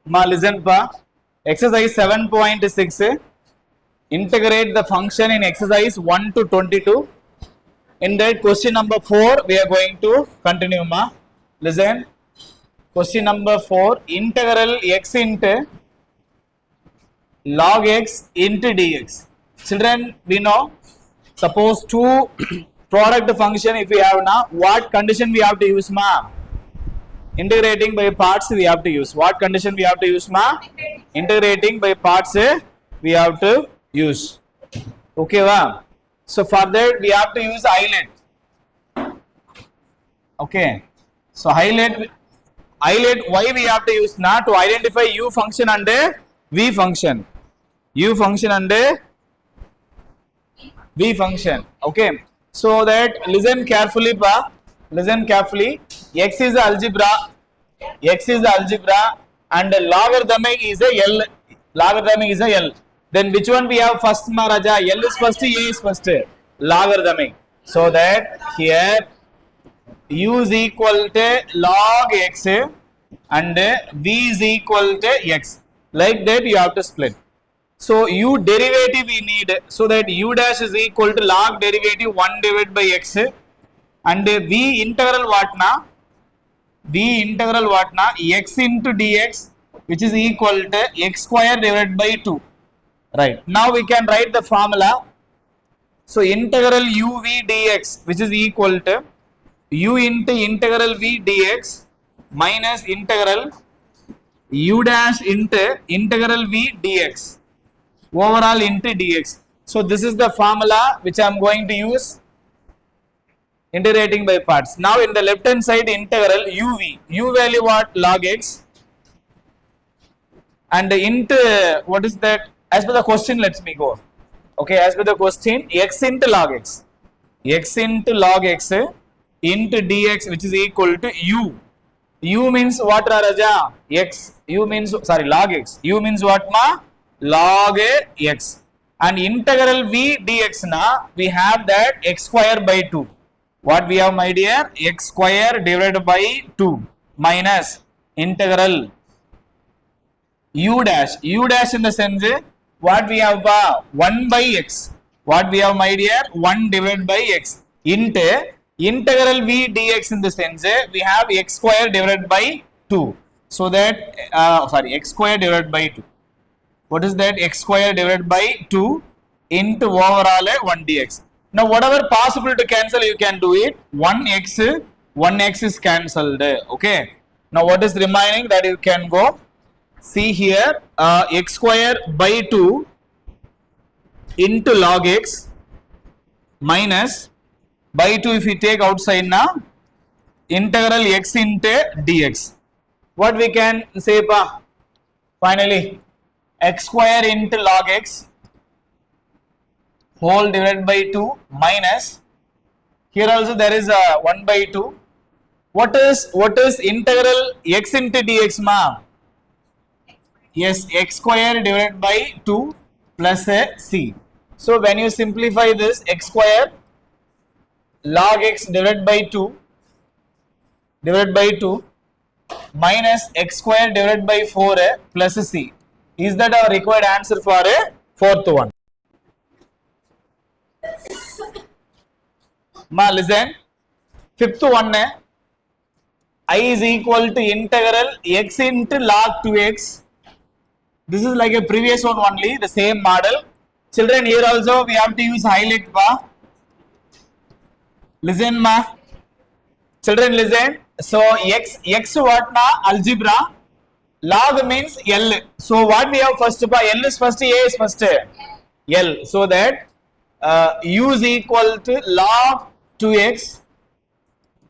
Ma listen pa. Exercise 7.6. Integrate the function in exercise 1 to 22. In that question number 4, we are going to continue ma. Listen. Question number 4. Integral x into log x into dx. Children, we know. Suppose two product function if we have now, what condition we have to use ma? Integrating by parts we have to use. What condition we have to use ma? Integrating by parts we have to use. Okay va? So for that we have to use highlight. Okay. So highlight why we have to use na? To identify u function and v function. U function and v function. Okay. So that listen carefully pa. Listen carefully. X is the algebra. X is the algebra and logarithmic is a L. Logarithmic is a L. Then which one we have first Maharaja? L is first, A is first. Logarithmic. So that here u is equal to log x and v is equal to x. Like that you have to split. So u derivative we need, so that u dash is equal to log derivative 1 divided by x and v integral what na? V integral what na? X into dx which is equal to x square divided by 2. Right. Now we can write the formula. So integral uv dx which is equal to u into integral v dx minus integral u dash into integral v dx overall into dx. So this is the formula which I am going to use. Integrating by parts. Now in the left hand side integral uv, u value what? Log x and into what is that? As per the question, let me go. Okay, as per the question, x into log x, x into log x into dx which is equal to u. U means what Raja? X. U means, sorry, log x. U means what ma? Log x. And integral v dx na, we have that x square by 2. What we have my dear? X square divided by 2 minus integral u dash. U dash in the sense what we have 1 by x. What we have my dear? 1 divided by x into integral v dx in the sense we have x square divided by 2. So that x square divided by 2. What is that? X square divided by 2 into overall 1 dx. Now whatever possible to cancel you can do it. 1x is cancelled. Okay. Now what is remaining that you can go? See here x square by 2 into log x minus by 2 if you take outside now integral x into dx. What we can say pa? Finally x square into log x whole divided by 2 minus, here also there is a 1 by 2. What is integral x into dx ma? Yes, x square divided by 2 plus a c. So when you simplify this, x square log x divided by 2 minus x square divided by 4 plus c. Is that our required answer for a fourth one? Ma listen, fifth one I is equal to integral x into log 2x. This is like a previous one only, the same model. Children, here also we have to use highlight pa. Listen ma. Children listen. So x what na? Algebra. Log means L. So what we have first pa? L is first, A is first. L. So that u is equal to log 2x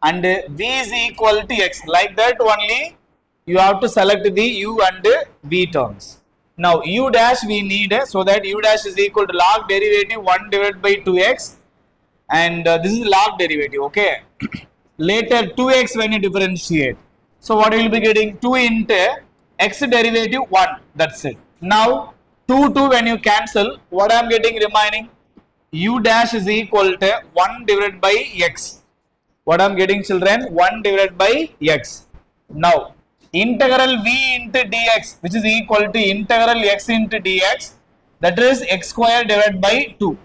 and v is equal to x. Like that only you have to select the u and v terms. Now u dash we need, so that u dash is equal to log derivative 1 divided by 2x and this is log derivative. Okay. Later 2x when you differentiate. So what you will be getting? 2 into x derivative 1. That's it. Now 2 when you cancel, what I am getting remaining? U dash is equal to 1 divided by x. What I am getting children? 1 divided by x. Now integral v into dx, which is equal to integral x into dx, that is x square divided by 2.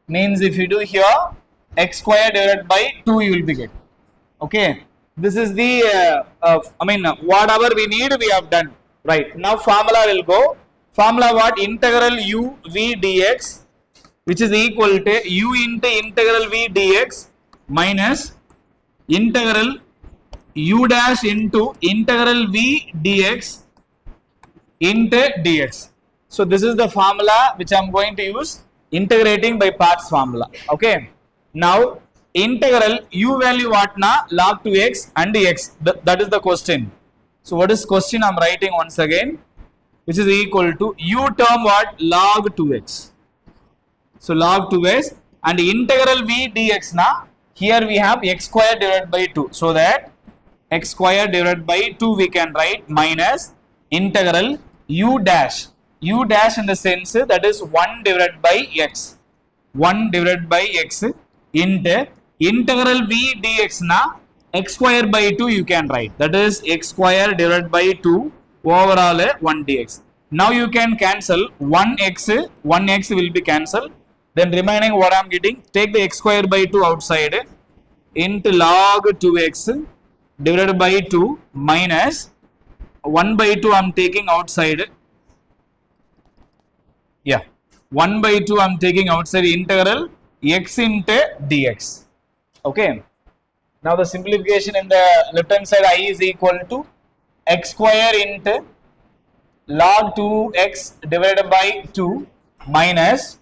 Means if you do here, x square divided by 2 you will be getting. Okay, this is the whatever we need we have done. Right, now formula will go. Formula what? Integral u v dx, which is equal to u into integral v dx minus integral u dash into integral v dx into dx. So this is the formula which I am going to use, integrating by parts formula. Okay, now integral u value what na? Log to x and x. That is the question. So what is question? I am writing once again, which is equal to u term what? Log 2x. So log 2x and integral v dx na, here we have x square divided by 2. So that x square divided by 2 we can write minus integral u dash. U dash in the sense that is 1 divided by x. 1 divided by x into integral v dx na, x square by 2 you can write. That is x square divided by 2 overall 1 dx. Now you can cancel 1x will be cancelled. Then remaining what I am getting, take the x square by 2 outside into log 2x divided by 2 minus 1 by 2 I am taking outside. Yeah, 1 by 2 I am taking outside, integral x into dx. Okay, now the simplification in the left hand side, I is equal to x square into log 2x divided by 2 minus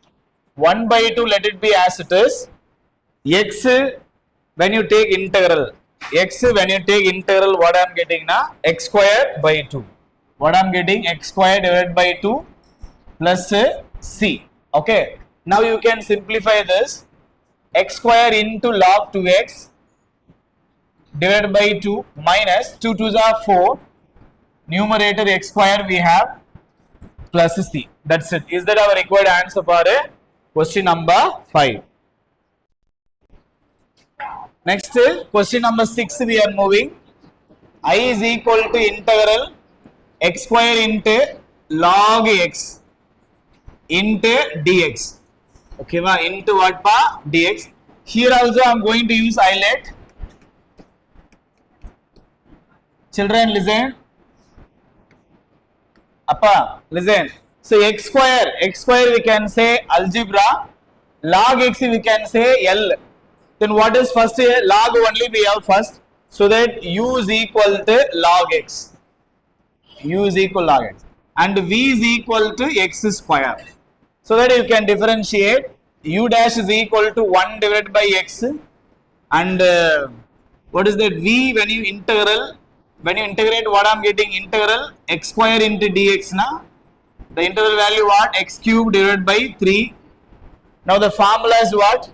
1 by 2, let it be as it is. X when you take integral, what I am getting now? X square by 2. What I am getting? X square divided by 2 plus c. Okay, now you can simplify this. X square into log 2x divided by 2 minus 2 2s are 4. Numerator x square we have plus c. That's it. Is that our required answer for question number 5? Next, question number 6 we are moving. I is equal to integral x square into log x into dx. Okay, into what pa? Dx. Here also I am going to use eyelet. Children listen. Appa, listen. So x square we can say algebra. Log x we can say L. Then what is first? Log only we have first. So that u is equal to log x. U is equal to log x. And v is equal to x square. So that you can differentiate. U dash is equal to 1 divided by x. And what is that? V when you integrate what I am getting? Integral x square into dx na. The integral value what? X cube divided by 3. Now the formula is what?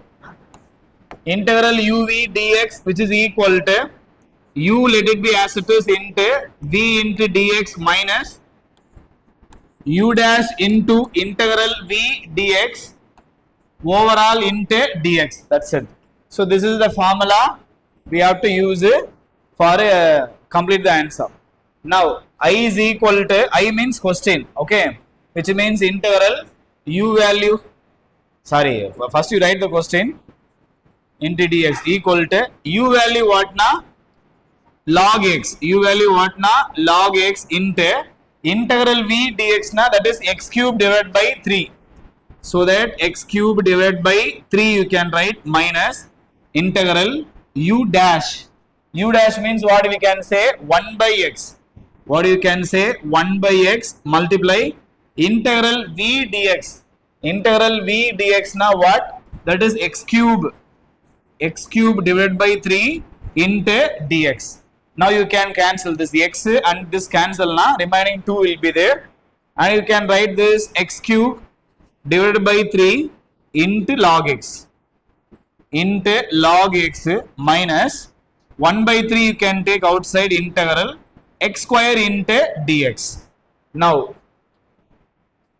Integral uv dx, which is equal to u, let it be as it is, into v into dx minus u dash into integral v dx overall into dx. That's it. So this is the formula we have to use for complete the answer. Now I is equal to, I means question, okay, which means integral u value, sorry, first you write the question, into dx equal to u value what na? Log x. U value what na? Log x into integral v dx na, that is x cube divided by 3. So that x cube divided by 3 you can write minus integral u dash. U dash means what we can say? 1 by x. What you can say? 1 by x multiply integral v dx. Integral v dx na what? That is x cube divided by 3 into dx. Now you can cancel this x and this cancel na, remaining 2 will be there, and you can write this x cube divided by 3 into log x minus 1 by 3 you can take outside, integral x square into dx. Now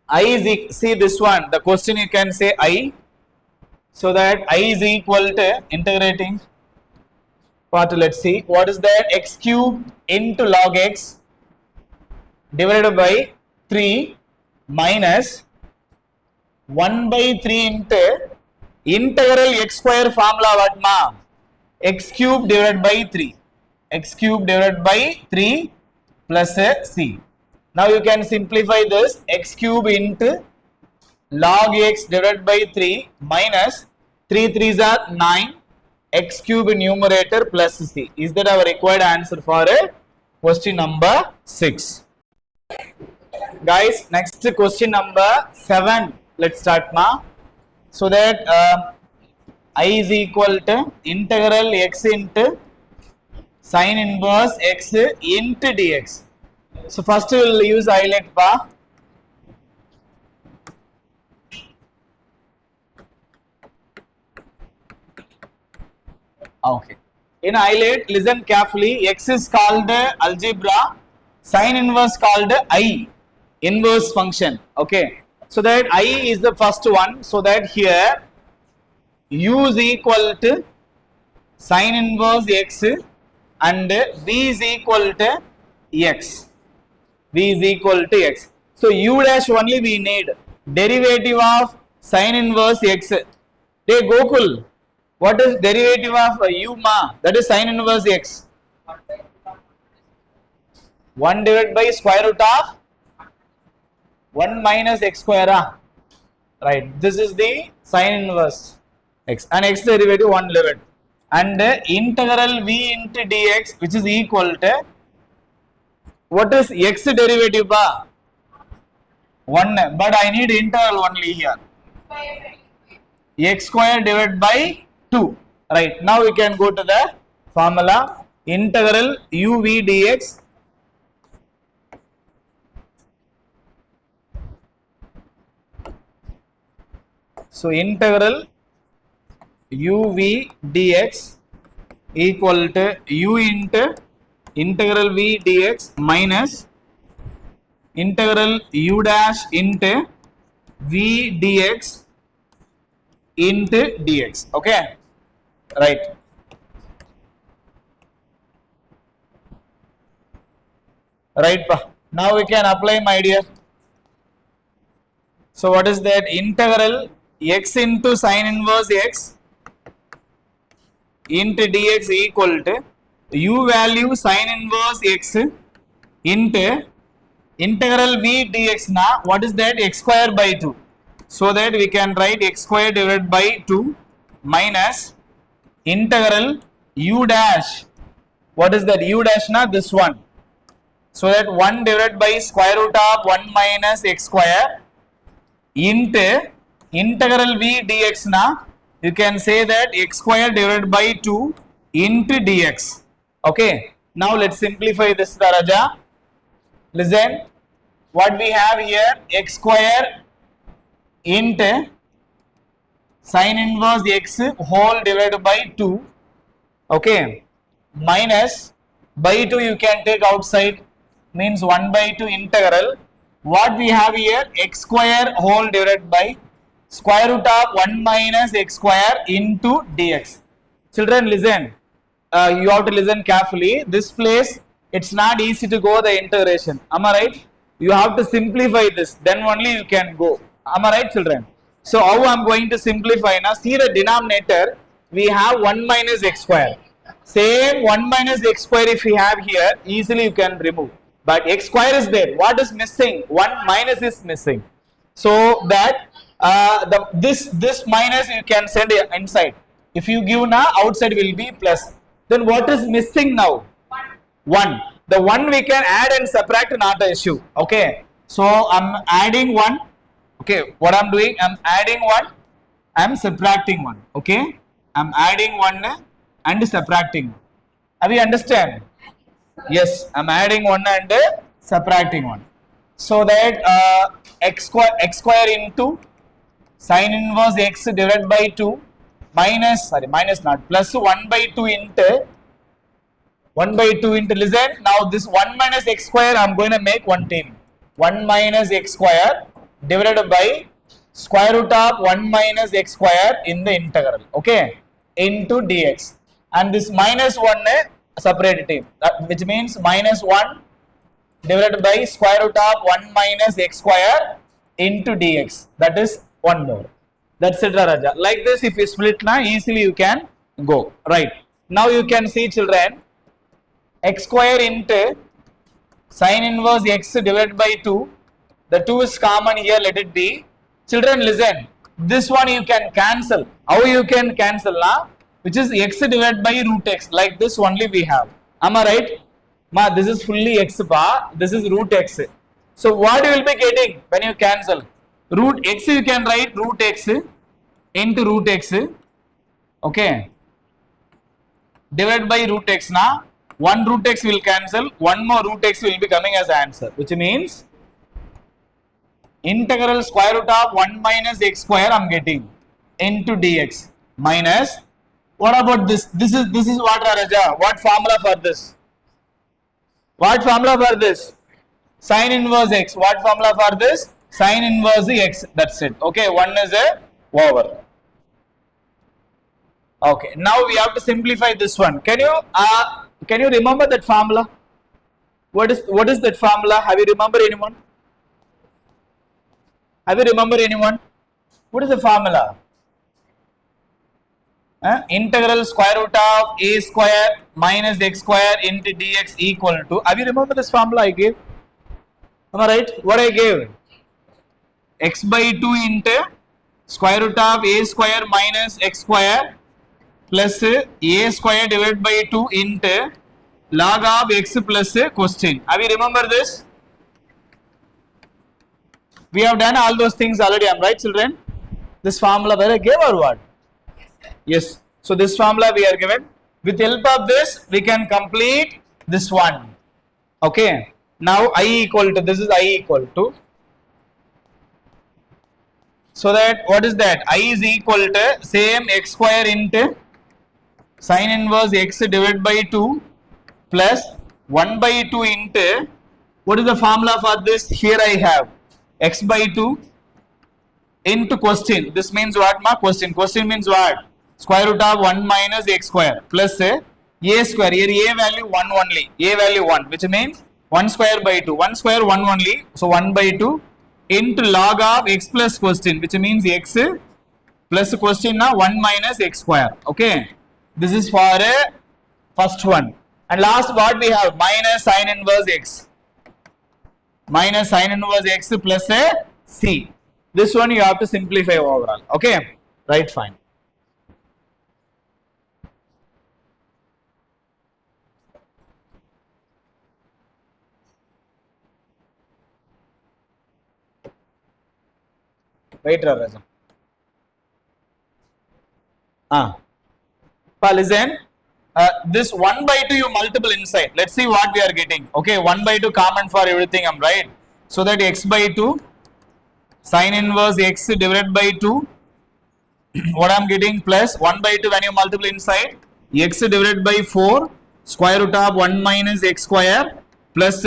I is, see this one, the question you can say I. So that I is equal to integrating part. Let's see what is that. X cube into log x divided by 3 minus 1 by 3 into integral x square formula what ma? X cube divided by 3. X cube divided by 3 plus c. Now you can simplify this. X cube into log x divided by 3 minus 3 3s are 9 x cube numerator plus c. Is that our required answer for question number 6? Guys, next question number 7. Let's start now. So that I is equal to integral x into sin inverse x into dx. So first we will use highlight bar. Okay. In highlight, listen carefully. X is called algebra. Sin inverse called I, inverse function. Okay. So that I is the first one. So that here u is equal to sin inverse x and v is equal to x. V is equal to x. So u dash only we need. Derivative of sin inverse x. Hey Gokul, what is derivative of u ma? That is sin inverse x. 1 divided by square root of 1 minus x square. Right. This is the sin inverse x and x derivative 1 divided. And integral v into dx which is equal to what is x derivative ba? 1. But I need integral only here. X square divided by 2. Right. Now we can go to the formula. Integral u v dx so integral u v dx equal to u into integral v dx minus integral u dash into v dx into dx. Okay, right. Right. Now we can apply, my dear. So what is that? Integral x into sin inverse x into dx equal to u value sin inverse x into integral v dx. Now what is that? X square by 2. So that we can write x square divided by 2 minus integral u dash. What is that? U dash na this one. So that 1 divided by square root of 1 minus x square into integral v dx na you can say that x square divided by 2 into dx. Okay. Now let's simplify this, Daraja. Listen. What we have here, x square into sin inverse x whole divided by 2. Okay. Minus by 2 you can take outside, means 1 by 2 integral. What we have here, x square whole divided by square root of 1 minus x square into dx. Children, listen. You have to listen carefully. This place, it's not easy to go the integration. Am I right? You have to simplify this. Then only you can go. Am I right, children? So how I am going to simplify now? See the denominator. We have 1 minus x square. Same 1 minus x square if we have here, easily you can remove. But x square is there. What is missing? 1 minus is missing. So that this minus you can send inside. If you give now, outside will be plus. Then what is missing now? 1. The 1 we can add and subtract, not an issue. Okay. So I'm adding 1. Okay. What I'm doing? I'm adding 1. I'm subtracting 1. Okay. I'm adding 1 and subtracting 1. Have you understand? Yes. I'm adding 1 and subtracting 1. So that x square into sin inverse x divided by 2 minus plus 1 by 2 into 1 by 2 into, listen, now this 1 minus x square I am going to make one thing. 1 minus x square divided by square root of 1 minus x square in the integral, okay, into dx. and this minus 1 separate team, which means minus 1 divided by square root of 1 minus x square into dx, that is one more. That's it, Raja. Like this, if you split now, easily you can go. Right. Now you can see, children, x square into sin inverse x divided by 2. The 2 is common here, let it be. Children, listen. This one you can cancel. How you can cancel now? Which is x divided by root x. Like this only we have. Am I right? Ma, this is fully x pa. This is root x. So what you will be getting when you cancel? Root x, you can write root x into root x. Okay. Divided by root x na. One root x will cancel. One more root x will be coming as answer. Which means integral square root of 1 minus x square I am getting into dx minus, what about this? This is what, Raja? What formula for this? What formula for this? Sin inverse x. What formula for this? Sin inverse x. That's it. Okay, one is over. Okay, now we have to simplify this one. Can you remember that formula? What is that formula? Have you remember anyone? Have you remember anyone? What is the formula? Integral square root of a square minus x square into dx equal to. Have you remember this formula I gave? Am I right? What I gave? X by 2 into square root of a square minus x square plus a square divided by 2 into log of x plus question. Have you remember this? We have done all those things already. Am I right, children? This formula where I gave or what? Yes. So this formula we are given. With help of this, we can complete this one. Okay. Now I equal to, this is I equal to. So that, what is that? I is equal to same x square into sin inverse x divided by 2 plus 1 by 2 into, what is the formula for this? Here I have x by 2 into question. This means what, ma? Question. Question means what? Square root of 1 minus x square plus a square. Here a value 1 only. A value 1, which means 1 square by 2. 1 square 1 only. So 1 by 2 into log of x plus question, which means x plus question now 1 minus x square. Okay. This is for a first one. And last what we have? Minus sin inverse x. Minus sin inverse x plus a c. This one you have to simplify overall. Okay. Right, fine. Wait, Raja. Listen. This 1 by 2 you multiple inside. Let's see what we are getting. Okay, 1 by 2 common for everything, I'm right. So that x by 2 sin inverse x divided by 2. What I'm getting plus 1 by 2 when you multiple inside, x divided by 4 square root of 1 minus x square plus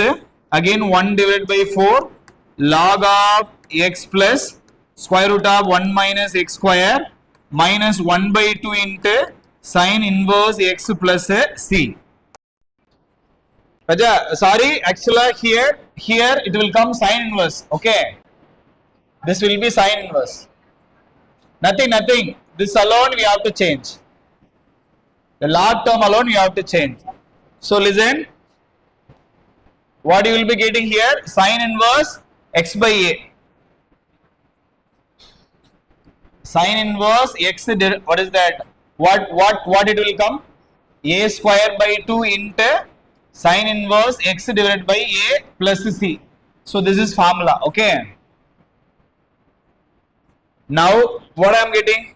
again 1 divided by 4 log of x plus square root of 1 minus x square minus 1 by 2 into sin inverse x plus c. Raja, sorry, actually here it will come sin inverse. Okay, this will be sin inverse. Nothing. This alone we have to change. The log term alone you have to change. So listen, what you will be getting here? Sin inverse x by a. Sin inverse x, what is that? What it will come? A square by 2 into sin inverse x divided by a plus c. So this is formula. Okay. Now what I am getting?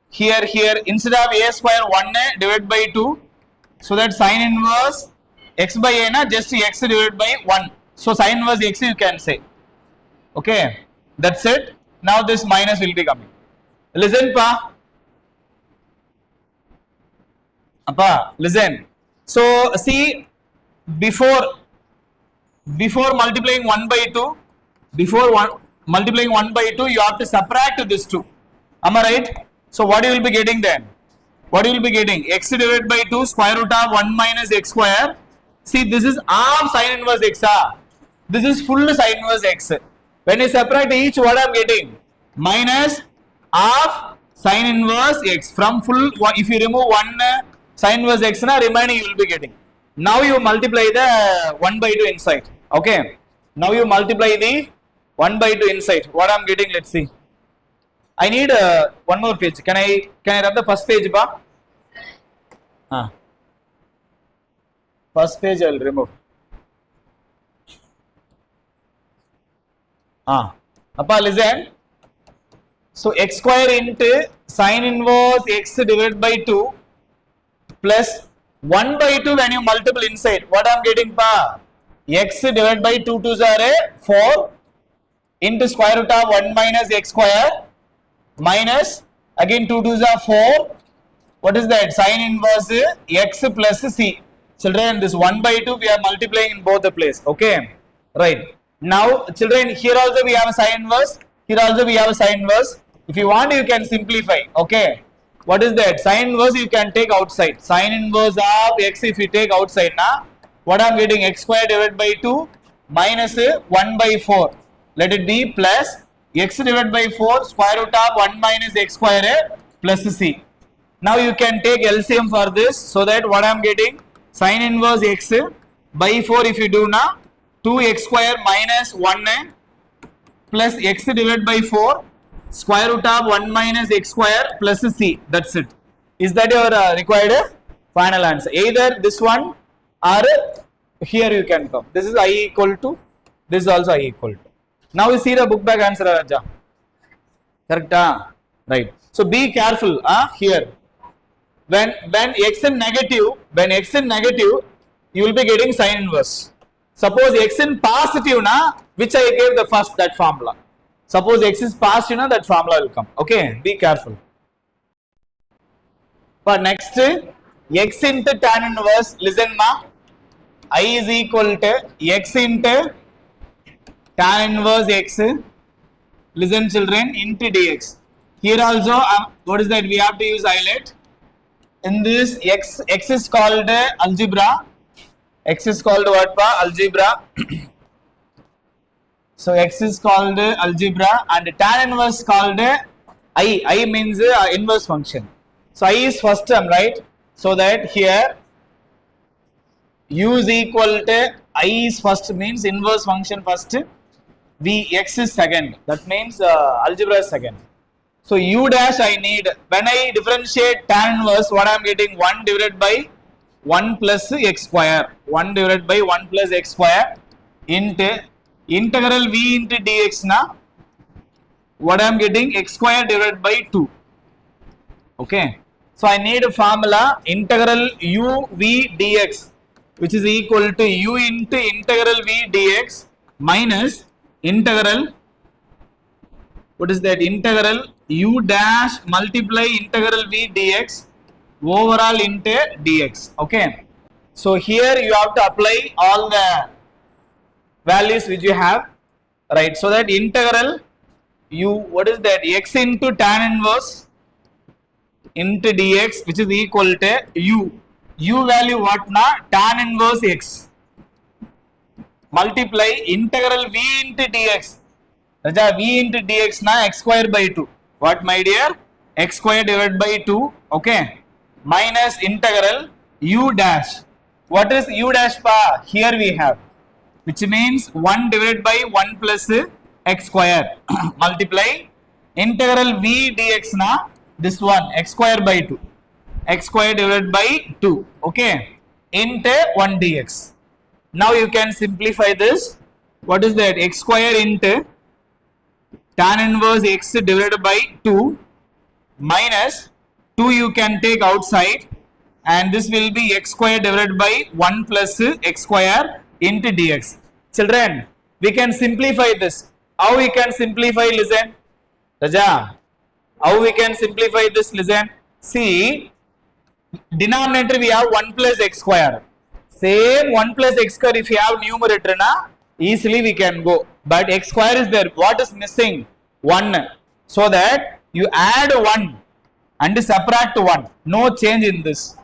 Here instead of a square 1 divided by 2, so that sin inverse x by a na just x divided by 1. So sin inverse x you can say. Okay, that's it. Now this minus will be coming. Listen, pa. Appa, listen. So see, before multiplying 1 by 2, multiplying 1 by 2, you have to subtract this 2. Am I right? So what you will be getting then? What you will be getting? X divided by 2 square root of 1 minus x square. See, this is half sine inverse x. This is full sine inverse x. When you separate each, what I am getting? Minus half sine inverse x. From full, if you remove one sine inverse x, remaining you will be getting. Now you multiply the 1 by 2 inside. Okay. Now you multiply the 1 by 2 inside. What I am getting? Let's see. I need one more page. Can I rub the first page, ba? First page I will remove. Appa, listen. So x square into sine inverse x divided by 2 plus 1 by 2 when you multiple inside. What I am getting, pa? X divided by 2 2s are 4 into square root of 1 minus x square minus again 2 2s are 4. What is that? Sine inverse x plus c. Children, this 1 by 2 we are multiplying in both the place. Okay. Right. Now, children, here also we have a sine inverse. Here also we have a sine inverse. If you want, you can simplify. Okay. What is that? Sine inverse you can take outside. Sine inverse of x if you take outside. Now, what I am getting? X square divided by 2 minus 1 by 4. Let it be plus x divided by 4 square root of 1 minus x square plus c. Now you can take LCM for this, so that what I am getting? Sine inverse x by 4 if you do now, 2x square minus 1 plus x divided by 4 square root of 1 minus x square plus c. That's it. Is that your required final answer? Either this one or here you can come. This is I equal to, this is also I equal to. Now you see the book back answer, Raja. Correct? Right. So be careful here. When x is negative, you will be getting sine inverse. Suppose x is positive, which I gave the first, that formula. Suppose x is positive, that formula will come. Okay, be careful. But next, x into tan inverse, listen ma, I is equal to x into tan inverse x, listen children, into dx. Here also, what is that? We have to use highlight. In this, x is called algebra. X is called what? Algebra. So x is called algebra and tan inverse called I. I means inverse function. So I is first term, right? So that here u is equal to I is first means inverse function first. X is second. That means algebra is second. So u dash I need, when I differentiate tan inverse, what I am getting? 1 divided by 1 plus x square. 1 divided by 1 plus x square into integral v into dx na. What I am getting? X square divided by 2. Okay. So I need a formula integral u v dx, which is equal to u into integral v dx minus integral, what is that? Integral u dash multiply integral v dx overall into dx. Okay. So here you have to apply all the values which you have, right? So that integral u, what is that? X into tan inverse into dx, which is equal to u. U value what na? Tan inverse x multiply integral v into dx. Raja, v into dx na x square by 2. What my dear? X square divided by 2. Okay. Minus integral u dash. What is u dash pa? Here we have, which means 1 divided by 1 plus x square multiply integral v dx na, this one x square by 2. X square divided by 2. Okay. Into 1 dx. Now you can simplify this. What is that? X square into tan inverse x divided by 2 minus 2 you can take outside, and this will be x square divided by 1 plus x square into dx. Children, we can simplify this. How we can simplify? Listen. Raja, how we can simplify this? Listen. See, denominator we have 1 plus x square. Same 1 plus x square, if you have numerator na, easily we can go. But x square is there. What is missing? 1. So that you add 1 and subtract 1. No change in this.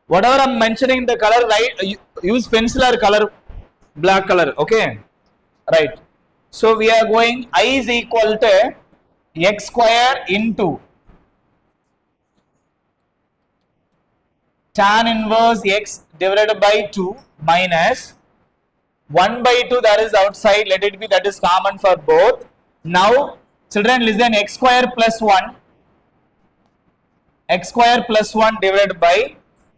Whatever I'm mentioning the color, right? Use pencil or color, black color. Okay, right. So we are going I is equal to x square into tan inverse x divided by 2 minus 1 by 2, that is outside, let it be, that is common for both. Now children listen, x square plus 1 divided by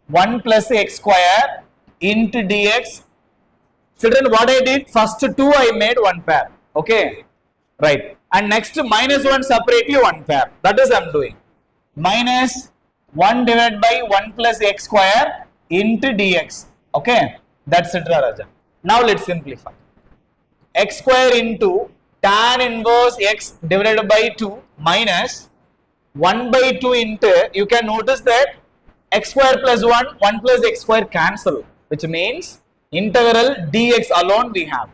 1 plus x square into dx. Children, what I did, first 2 I made one pair, okay, right, and next minus 1 separately one pair, that is I am doing. Minus 1 divided by 1 plus x square into dx, okay, that's it, Raja. Now let's simplify. X square into tan inverse x divided by 2 minus 1 by 2 into, you can notice that x square plus 1 plus x square cancel, which means integral dx alone we have.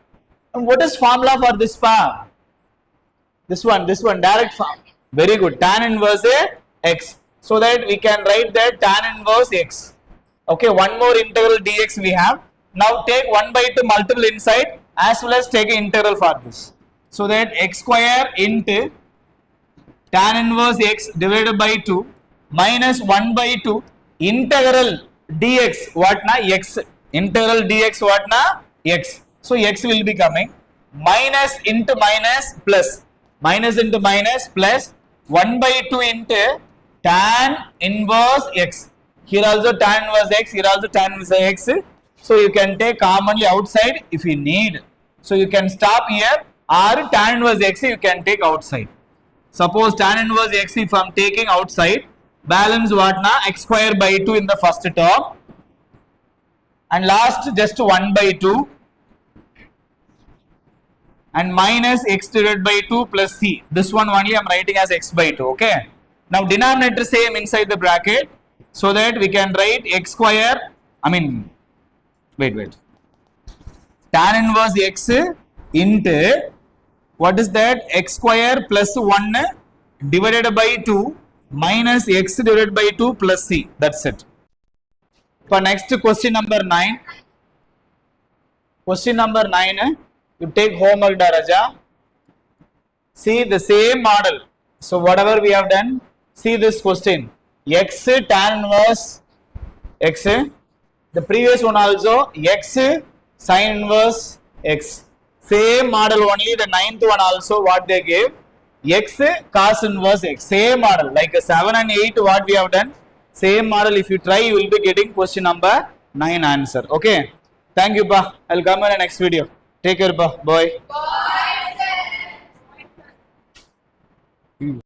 And what is formula for this part? This one, direct form. Very good. Tan inverse x. So that we can write that tan inverse x. Okay, one more integral dx we have. Now take 1 by 2 multiple inside as well as take an integral for this. So that x square into tan inverse x divided by 2 minus 1 by 2 integral dx what na x. Integral dx what na x. So x will be coming minus into minus plus. Minus into minus plus 1 by 2 into tan inverse x. Here also tan inverse x, here also tan inverse x. So you can take commonly outside if you need. So you can stop here, or tan inverse x you can take outside. Suppose tan inverse x if I am taking outside, balance what na x square by 2 in the first term, and last just 1 by 2 and minus x divided by 2 plus c. This one only I am writing as x by 2. Okay. Now denominator same inside the bracket, so that we can write x square, wait, tan inverse x into, what is that, x square plus 1 divided by 2 minus x divided by 2 plus c. That's it. For next question number 9. Question number 9, you take homework, Daraja. See the same model. So whatever we have done, see this question. X tan inverse x. The previous one also x sin inverse x. Same model only. The 9th one also what they gave, x cos inverse x. Same model like 7 and 8 what we have done. Same model. If you try, you will be getting question number 9 answer. Okay. Thank you, pa. I will come in the next video. Take care, pa. Bye. Bye.